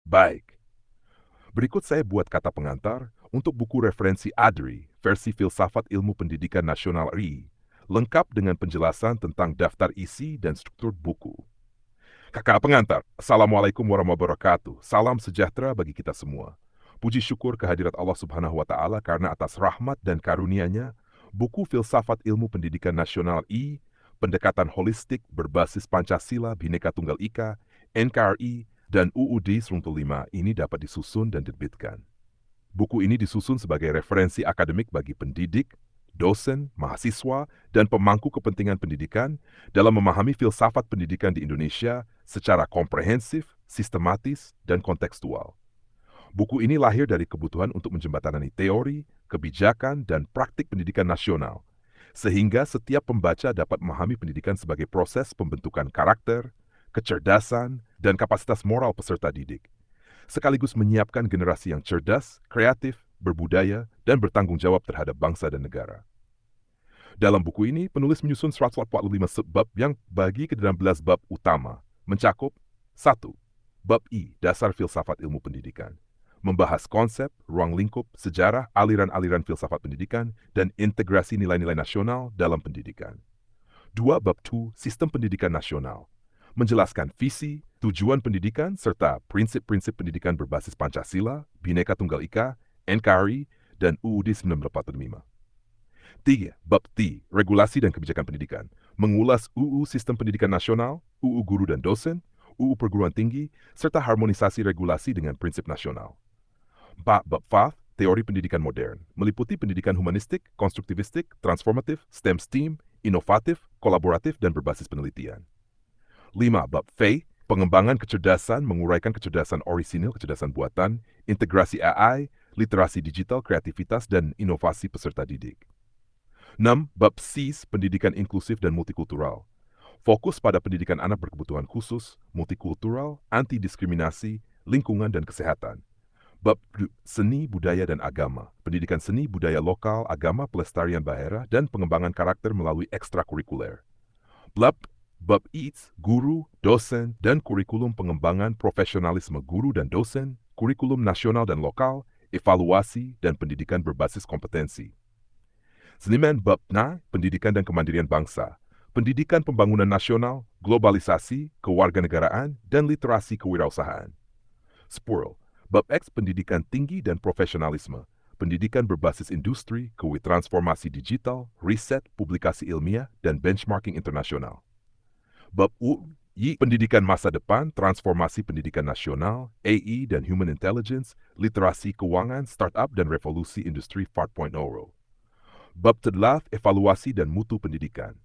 Baik, berikut saya buat kata pengantar untuk buku referensi ADRI, versi Filsafat Ilmu Pendidikan Nasional RI, lengkap dengan penjelasan tentang daftar isi dan struktur buku. Kakak pengantar, Assalamualaikum warahmatullahi wabarakatuh. Salam sejahtera bagi kita semua. Puji syukur kehadirat Allah Subhanahu wa Ta'ala karena atas rahmat dan karunia-Nya, buku Filsafat Ilmu Pendidikan Nasional I, pendekatan holistik berbasis Pancasila Bhinneka Tunggal Ika, NKRI, dan UUD Seruntul 5 ini dapat disusun dan diterbitkan. Buku ini disusun sebagai referensi akademik bagi pendidik, dosen, mahasiswa, dan pemangku kepentingan pendidikan dalam memahami filsafat pendidikan di Indonesia secara komprehensif, sistematis, dan kontekstual. Buku ini lahir dari kebutuhan untuk menjembatani teori, kebijakan, dan praktik pendidikan nasional, sehingga setiap pembaca dapat memahami pendidikan sebagai proses pembentukan karakter, kecerdasan, dan kapasitas moral peserta didik, sekaligus menyiapkan generasi yang cerdas, kreatif, berbudaya, dan bertanggung jawab terhadap bangsa dan negara. Dalam buku ini, penulis menyusun 145 subbab yang bagi ke dalam 11 bab utama, mencakup 1. Bab I, Dasar Filsafat Ilmu Pendidikan, membahas konsep, ruang lingkup, sejarah, aliran-aliran filsafat pendidikan, dan integrasi nilai-nilai nasional dalam pendidikan. 2. Bab II, Sistem Pendidikan Nasional, menjelaskan visi, tujuan pendidikan, serta prinsip-prinsip pendidikan berbasis Pancasila, Bhinneka Tunggal Ika, NKRI, dan UUD 1945. 3. Bab T, Regulasi dan Kebijakan Pendidikan, mengulas UU Sistem Pendidikan Nasional, UU Guru dan Dosen, UU Perguruan Tinggi, serta harmonisasi regulasi dengan prinsip nasional. 4. Bab F, Teori Pendidikan Modern, meliputi pendidikan humanistik, konstruktivistik, transformatif, STEM, inovatif, kolaboratif, dan berbasis penelitian. 5. Bab F, pengembangan kecerdasan, menguraikan kecerdasan orisinil, kecerdasan buatan, integrasi AI, literasi digital, kreativitas, dan inovasi peserta didik. 6. Bab C, pendidikan inklusif dan multikultural, fokus pada pendidikan anak berkebutuhan khusus, multikultural, anti-diskriminasi, lingkungan, dan kesehatan. Bab Seni, Budaya, dan Agama, pendidikan seni, budaya lokal, agama, pelestarian daerah, dan pengembangan karakter melalui ekstrakurikuler. Bab ITS, Guru, Dosen, dan Kurikulum Pengembangan Profesionalisme Guru dan Dosen, Kurikulum Nasional dan Lokal, Evaluasi, dan Pendidikan Berbasis Kompetensi. 9. Bab NA, Pendidikan dan Kemandirian Bangsa, Pendidikan Pembangunan Nasional, Globalisasi, Kewarganegaraan, dan Literasi Kewirausahaan. 10. Bab X, Pendidikan Tinggi dan Profesionalisme, Pendidikan Berbasis Industri, Transformasi Digital, Riset, Publikasi Ilmiah, dan Benchmarking Internasional. Bab U, Y, Pendidikan Masa Depan, Transformasi Pendidikan Nasional, AI dan Human Intelligence, Literasi Keuangan, Startup, dan Revolusi Industri 4.0. Bab 11, Evaluasi dan Mutu Pendidikan,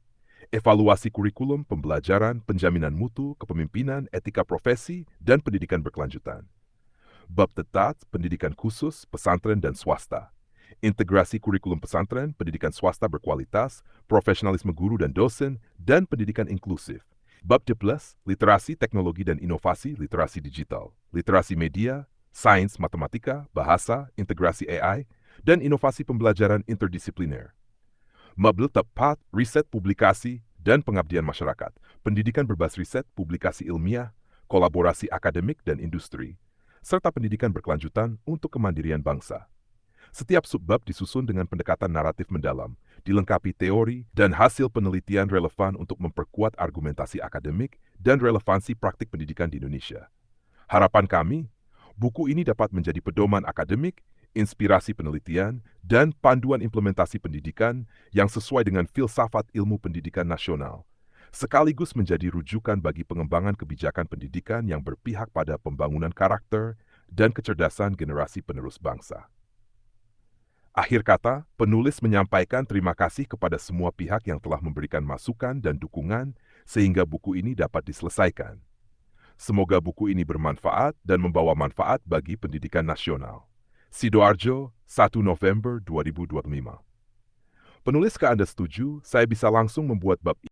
Evaluasi Kurikulum, Pembelajaran, Penjaminan Mutu, Kepemimpinan, Etika Profesi, dan Pendidikan Berkelanjutan. Bab 14, Pendidikan Khusus, Pesantren dan Swasta, Integrasi Kurikulum Pesantren, Pendidikan Swasta Berkualitas, Profesionalisme Guru dan Dosen, dan Pendidikan Inklusif. Bab 12, Literasi, Teknologi dan Inovasi, Literasi Digital, Literasi Media, Sains, Matematika, Bahasa, Integrasi AI, dan Inovasi Pembelajaran Interdisipliner. Bab 14, Riset, Publikasi, dan Pengabdian Masyarakat, Pendidikan Berbasis Riset, Publikasi Ilmiah, Kolaborasi Akademik dan Industri, serta pendidikan berkelanjutan untuk kemandirian bangsa. Setiap subbab disusun dengan pendekatan naratif mendalam, dilengkapi teori dan hasil penelitian relevan untuk memperkuat argumentasi akademik dan relevansi praktik pendidikan di Indonesia. Harapan kami, buku ini dapat menjadi pedoman akademik, inspirasi penelitian, dan panduan implementasi pendidikan yang sesuai dengan filsafat ilmu pendidikan nasional, sekaligus menjadi rujukan bagi pengembangan kebijakan pendidikan yang berpihak pada pembangunan karakter dan kecerdasan generasi penerus bangsa. Akhir kata, penulis menyampaikan terima kasih kepada semua pihak yang telah memberikan masukan dan dukungan sehingga buku ini dapat diselesaikan. Semoga buku ini bermanfaat dan membawa manfaat bagi pendidikan nasional. Sidoarjo, 1 November 2025. Penulis, jika Anda setuju, saya bisa langsung membuat bab